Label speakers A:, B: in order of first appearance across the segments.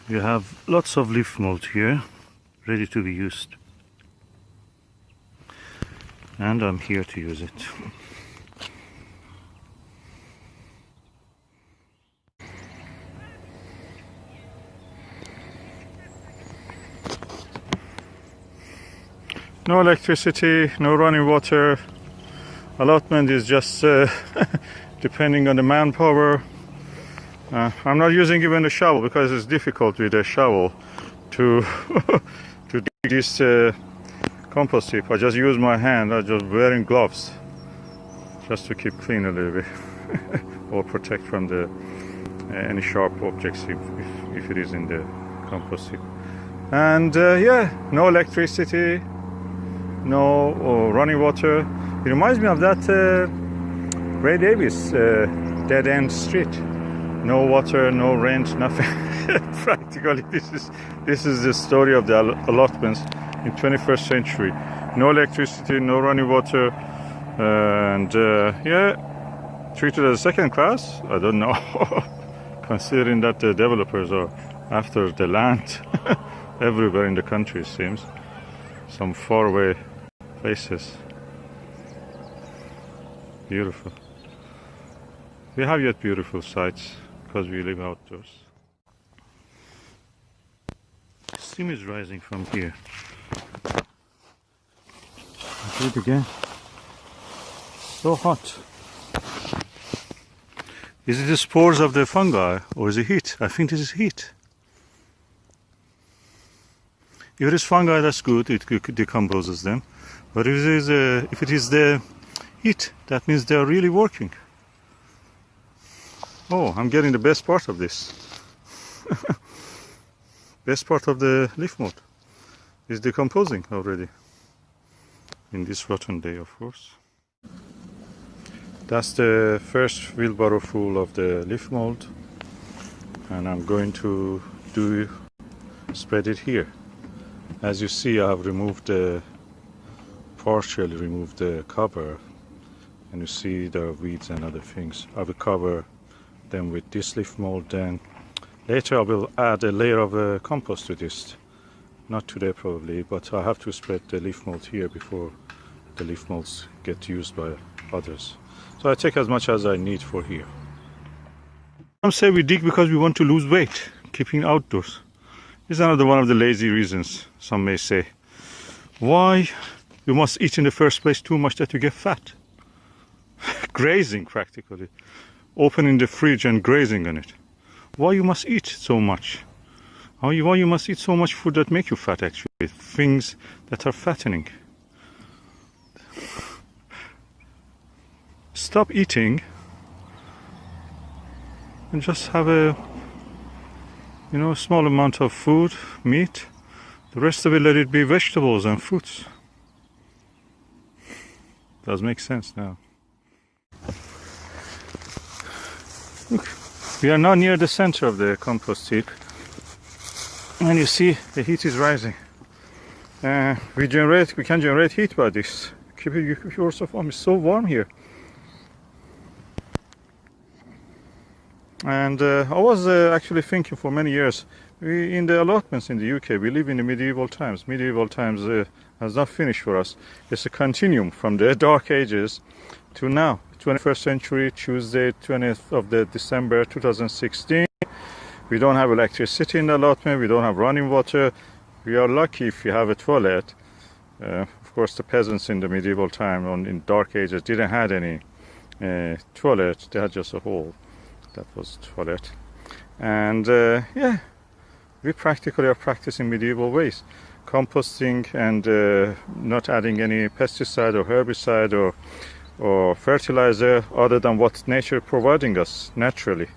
A: You have lots of leaf mold here, ready to be used. And I'm here to use it. No electricity, no running water. Allotment is just depending on the manpower. I'm not using even a shovel because it's difficult with a shovel to to dig this compost heap. I just use my hand. I'm just wearing gloves just to keep clean a little bit or protect from the any sharp objects if it is in the compost heap. And yeah, no electricity, no running water. It reminds me of that Ray Davis dead end street. No water, no rent, nothing. Practically, this is the story of the allotments in 21st century. No electricity, no running water, and yeah, treated as second class. I don't know, considering that the developers are after the land everywhere in the country. It seems some faraway places. Beautiful. We have yet beautiful sights because we live outdoors. Steam is rising from here. I'll do it again. So hot. Is it the spores of the fungi or is it heat? I think this is heat. If it is fungi, that's good. It decomposes them. But if it is the heat, that means they are really working. Oh, I'm getting the best part of this. Best part of the leaf mold is decomposing already. In this rotten day, of course. That's the first wheelbarrow full of the leaf mold. And I'm going to spread it here. As you see, I have partially removed the cover. And you see there are weeds and other things. I will cover them with this leaf mold, then later I will add a layer of compost to this. Not today probably, but I have to spread the leaf mold here before the leaf molds get used by others. So I take as much as I need for here. Some say we dig because we want to lose weight, keeping outdoors. This is another one of the lazy reasons, some may say. Why you must eat in the first place too much that you get fat? Grazing practically. Opening the fridge and grazing on it. Why you must eat so much? Why you must eat so much food that make you fat actually? Things that are fattening. Stop eating and just have a small amount of food, meat. The rest of it, let it be vegetables and fruits. Does make sense now. Look, we are now near the center of the compost heap, and you see the heat is rising. We can generate heat by this. Keep yourself warm. It's so warm here. And I was actually thinking for many years, in the allotments in the UK, we live in the medieval times. Medieval times has not finished for us. It's a continuum from the Dark Ages to now. 21st century, Tuesday, 20th of December 2016. We don't have electricity in the allotment. We don't have running water. We are lucky if we have a toilet. Of course, the peasants in the medieval time, in Dark Ages, didn't have any toilet. They had just a hole. That was toilet. And yeah, we practically are practicing medieval ways. Composting and not adding any pesticide or herbicide or fertilizer other than what nature providing us naturally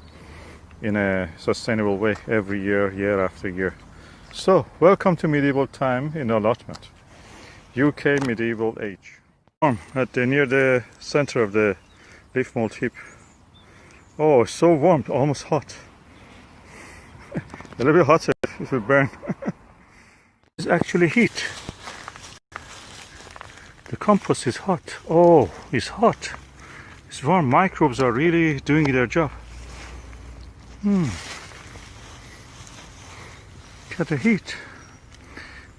A: in a sustainable way every year, year after year. So, welcome to medieval time in allotment. UK medieval age. Near the center of the leaf mold heap. Oh, it's so warm, almost hot. A little bit hotter, it will burn. It's actually heat. The compost is hot. Oh, it's hot. It's warm. Microbes are really doing their job. at the heat.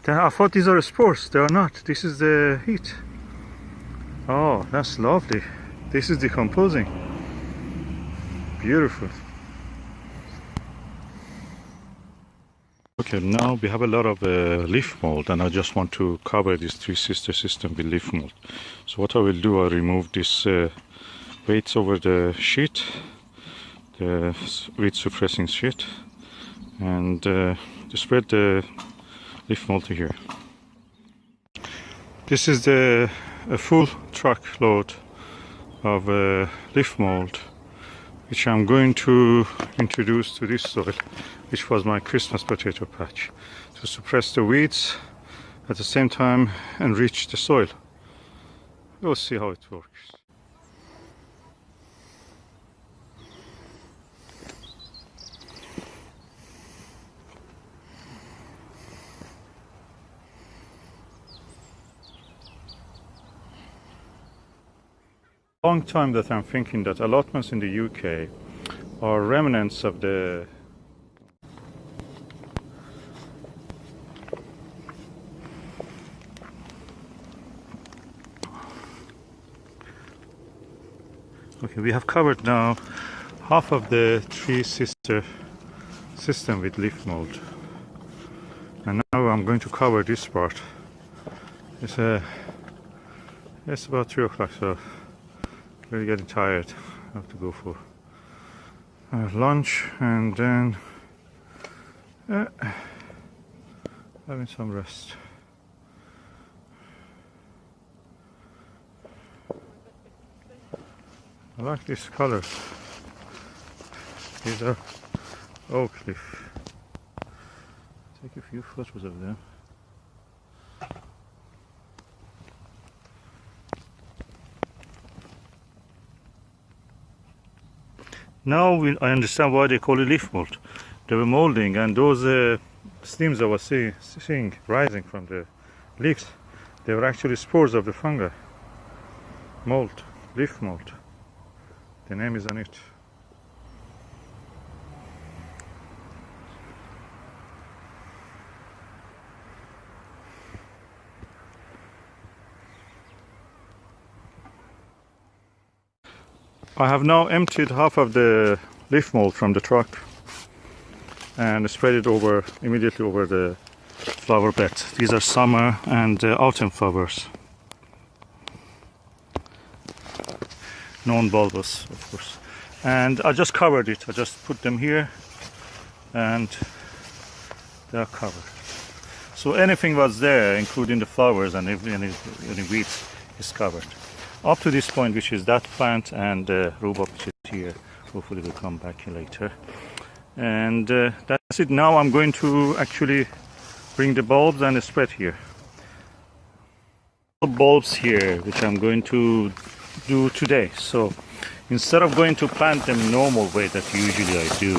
A: I thought these are spores. They are not. This is the heat. Oh, that's lovely. This is decomposing. Beautiful. Okay, now we have a lot of leaf mold, and I just want to cover this three sister system with leaf mold. So what I will do, I'll remove this weights over the sheet, the weight suppressing sheet, and spread the leaf mold to here. This is a full truckload of leaf mold, which I'm going to introduce to this soil, which was my Christmas potato patch, to suppress the weeds, at the same time enrich the soil. We'll see how it works. Long time that I'm thinking that allotments in the UK are remnants of the okay, we have covered now half of the three sister system with leaf mold, and now I'm going to cover this part. It's about 3 o'clock, so really getting tired. I have to go for lunch and then having some rest. I like these colors. These are oak leaf. Take a few photos of them. Now I understand why they call it leaf mold. They were molding, and those steams I was seeing rising from the leaves, they were actually spores of the fungi. Mold, leaf mold. The name is on it. I have now emptied half of the leaf mold from the truck and spread it immediately over the flower bed. These are summer and autumn flowers. Non-bulbous, of course. And I just covered it. I just put them here and they are covered. So anything was there, including the flowers and any weeds, is covered. Up to this point, which is that plant and rhubarb, which is here. Hopefully we'll come back later. And that's it. Now I'm going to actually bring the bulbs and spread here. Bulbs here, which I'm going to do today. So instead of going to plant them normal way that usually I do,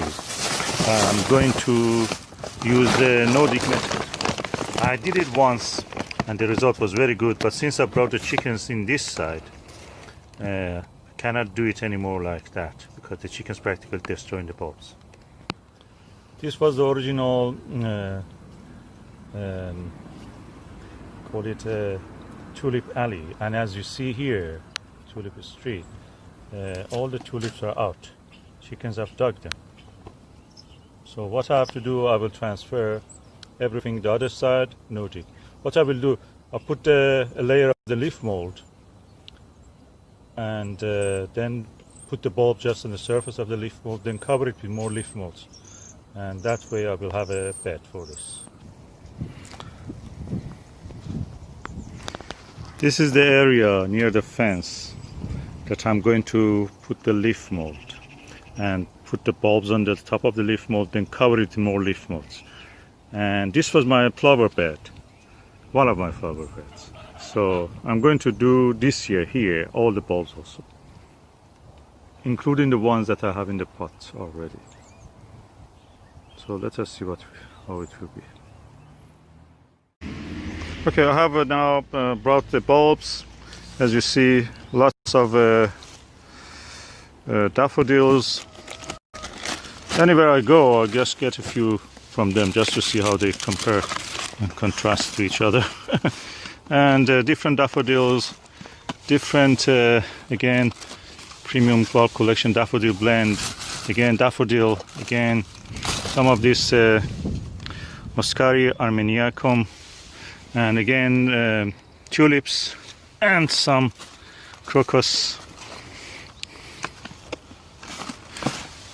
A: I'm going to use the Nordic method. I did it once and the result was very good, but since I brought the chickens in this side, I cannot do it anymore like that, because the chickens practically destroying the bulbs. This was the original call it tulip alley, and as you see here, tulip street, all the tulips are out. Chickens have dug them. So what I have to do, I will transfer everything the other side, Nordic. What I will do, I'll put a layer of the leaf mold and then put the bulb just on the surface of the leaf mold, then cover it with more leaf molds, and that way I will have a bed for this. This is the area near the fence that I'm going to put the leaf mold and put the bulbs on the top of the leaf mold, then cover it with more leaf molds. And this was my flower bed, one of my flower beds. So I'm going to do this year here all the bulbs also, including the ones that I have in the pot already. So let us see how it will be. Okay, I have now brought the bulbs. As you see, lots of daffodils. Anywhere I go, I just get a few from them just to see how they compare and contrast to each other. And different daffodils, different again premium bulb collection daffodil blend, again daffodil, again some of this Muscari armeniacum, and again tulips and some crocus.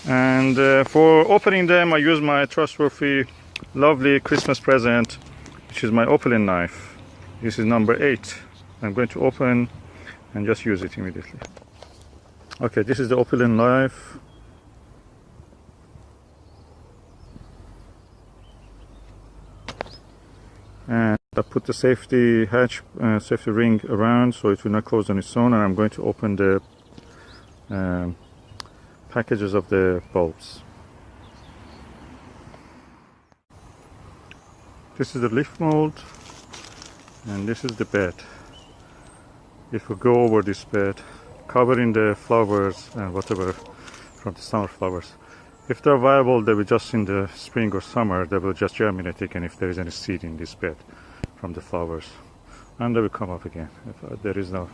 A: And for opening them I use my trustworthy lovely Christmas present, which is my opaline knife. This is number 8. I'm going to open and just use it immediately. Okay, this is the opaline knife. And I put the safety hatch, safety ring around so it will not close on its own, and I'm going to open the packages of the bulbs. This is the leaf mold, and this is the bed. If we go over this bed, covering the flowers and whatever from the summer flowers, if they're viable, they will just in the spring or summer, they will just germinate again if there is any seed in this bed from the flowers, and they will come up again. If there is no,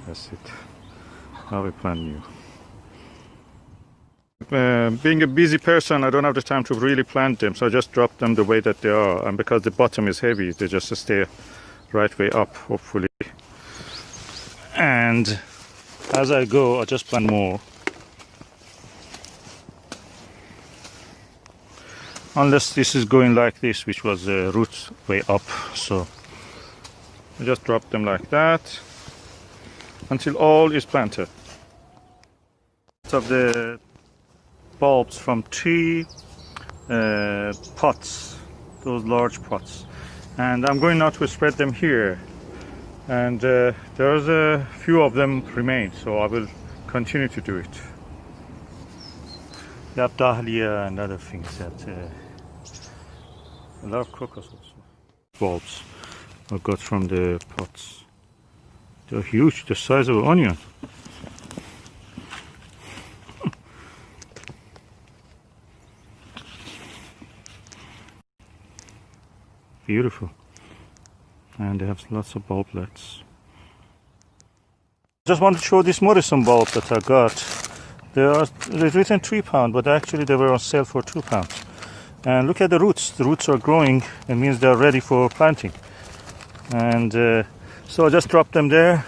A: that's it. Now we plant new. Being a busy person, I don't have the time to really plant them, so I just drop them the way that they are, and because the bottom is heavy, they just stay right way up, hopefully. And as I go, I just plant more. Unless this is going like this, which was the roots way up, so I just drop them like that until all is planted. Of the bulbs from 3 pots, those large pots, and I'm going now to spread them here, and there's a few of them remain, so I will continue to do it. You have dahlia and other things that a lot of crocus also. Bulbs I got from the pots. They're huge, the size of an onion. Beautiful. And they have lots of bulblets. Just want to show this Morrison bulb that I got. They're written £3, but actually they were on sale for £2. And look at the roots. The roots are growing. It means they're ready for planting. And so I just drop them there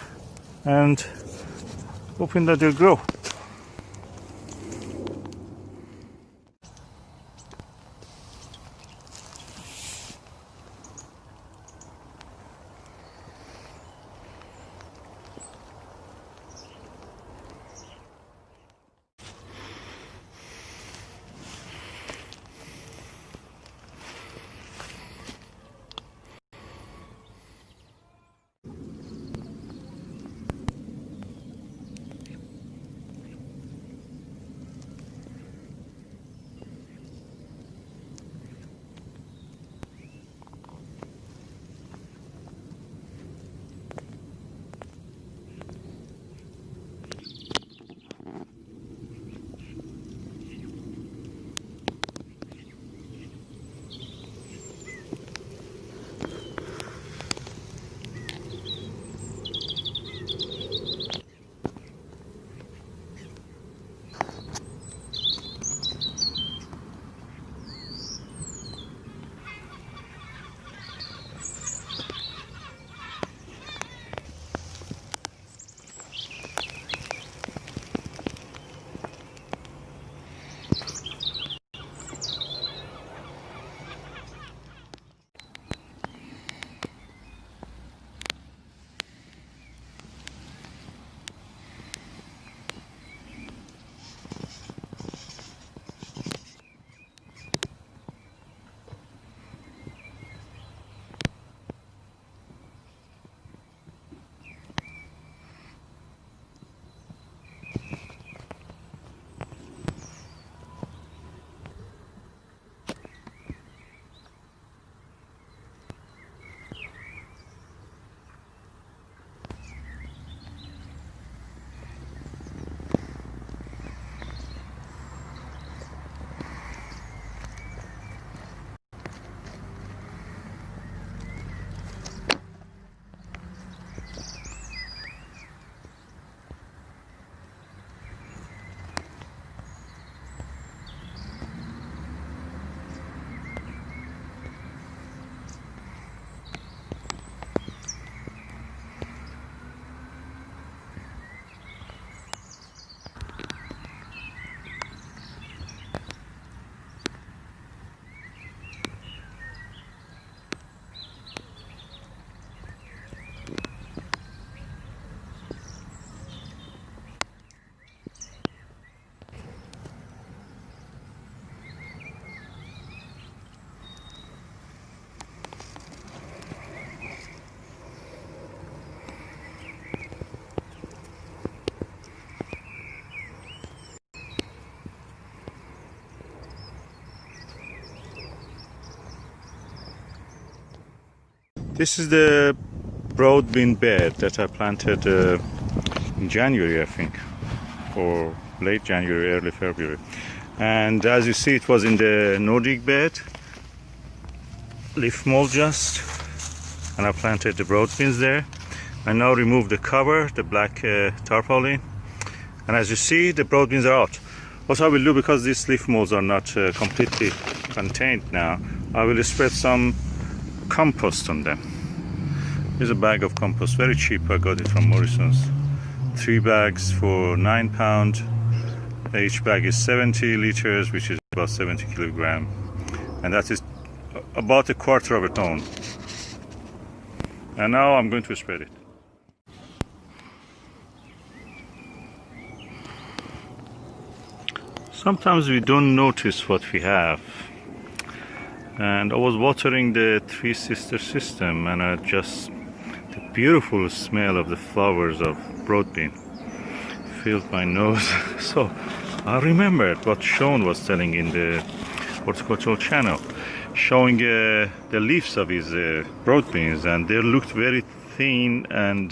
A: and hoping that they'll grow. This is the broad bean bed that I planted in January, I think, or late January, early February. And as you see, it was in the Nordic bed, leaf mold just, and I planted the broad beans there. I now remove the cover, the black tarpaulin, and as you see, the broad beans are out. What I will do, because these leaf molds are not completely contained now, I will spread some compost on them. Here's a bag of compost, very cheap. I got it from Morrison's. 3 bags for £9. Each bag is 70 liters, which is about 70 kilograms, and that is about a quarter of a ton. And now I'm going to spread it. Sometimes we don't notice what we have. And I was watering the Three Sisters system, and the beautiful smell of the flowers of broad bean filled my nose. So I remembered what Sean was telling in the horticultural channel, showing the leaves of his broad beans, and they looked very thin and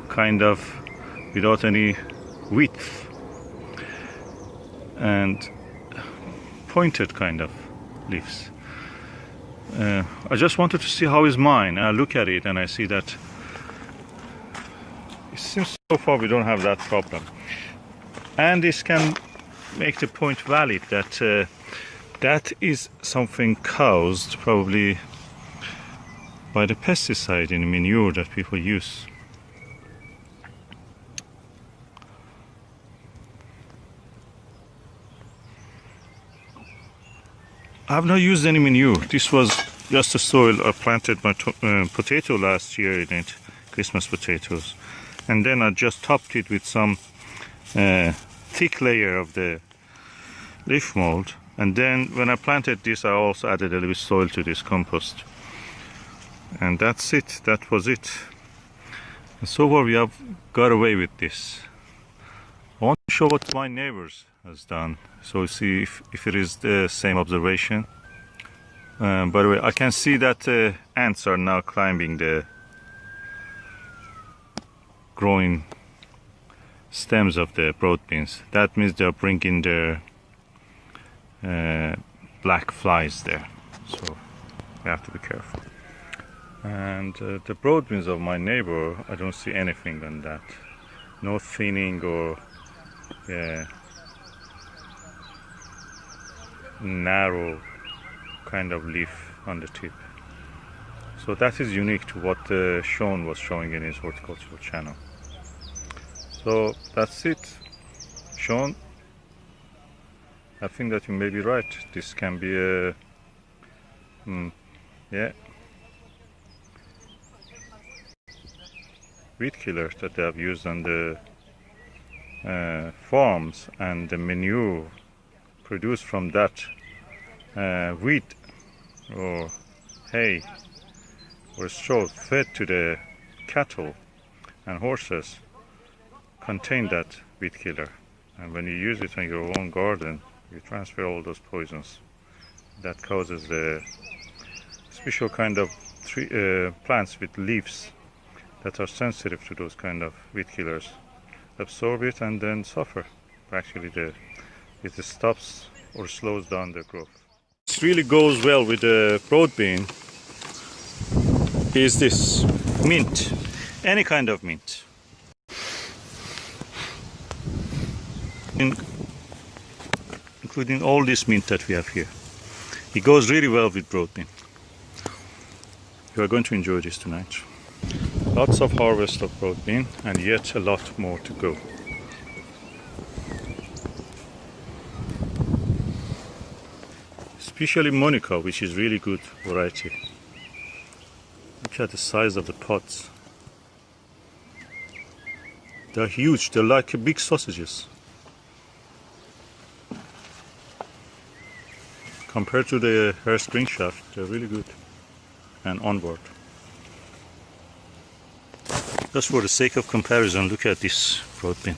A: kind of without any width and pointed kind of leaves. I just wanted to see how is mine. I look at it and I see that it seems so far we don't have that problem, and this can make the point valid that that is something caused probably by the pesticide in manure that people use. I have not used any manure. This was just the soil. I planted my potato last year in it, Christmas potatoes, and then I just topped it with some thick layer of the leaf mold. And then when I planted this, I also added a little bit soil to this compost, and that's it. That was it. And so far we have got away with this. I want to show what my neighbors has done, so see if it is the same observation. By the way, I can see that ants are now climbing the growing stems of the broad beans. That means they are bringing their black flies there, so we have to be careful. And the broad beans of my neighbor, I don't see anything on that. No thinning or narrow kind of leaf on the tip. So that is unique to what Sean was showing in his horticultural channel. So that's it, Sean. I think that you may be right. This can be a weed killer that they have used on the farms, and the manure produced from that wheat or hay or straw fed to the cattle and horses contain that weed killer. And when you use it on your own garden, you transfer all those poisons. That causes the special kind of plants with leaves that are sensitive to those kind of weed killers absorb it and then suffer. Actually, it stops or slows down their growth. What really goes well with the broad bean is this mint, any kind of mint, including all this mint that we have here. It goes really well with broad bean. You are going to enjoy this tonight. Lots of harvest of broad bean, and yet a lot more to go. Especially Monica, which is really good variety. Look at the size of the pods. They're huge, they're like big sausages. Compared to the hair spring shaft, they're really good and onward. Just for the sake of comparison, look at this broad bean.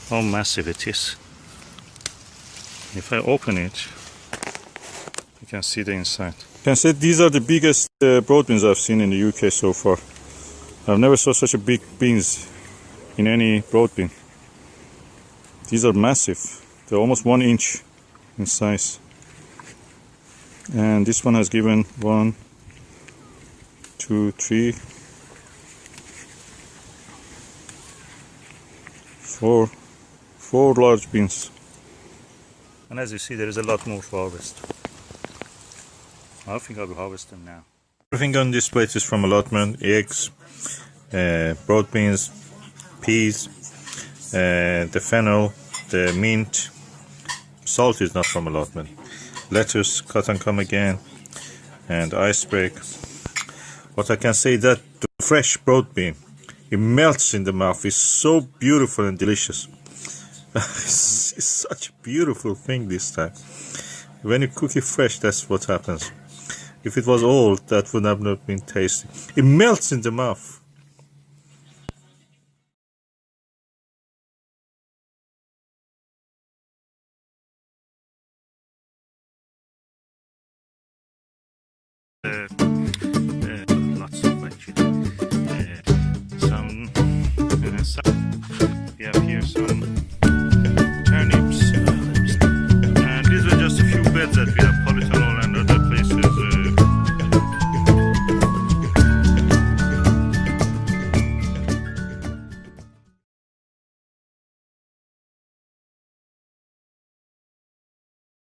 A: How massive it is. If I open it, you can see the inside. You can say these are the biggest The broad beans I've seen in the UK so far. I've never saw such a big beans in any broad bean. These are massive. They're almost 1 inch in size. And this one has given 1, 2, 3, 4 large beans. And as you see, there is a lot more to harvest. I think I will harvest them now. Everything on this plate is from allotment: eggs, broad beans, peas, the fennel, the mint. Salt is not from allotment. Lettuce, cut and come again, and iceberg. What I can say that the fresh broad bean, it melts in the mouth. It's so beautiful and delicious. It's such a beautiful thing this time. When you cook it fresh, that's what happens. If it was old, that would have not been tasty. It melts in the mouth.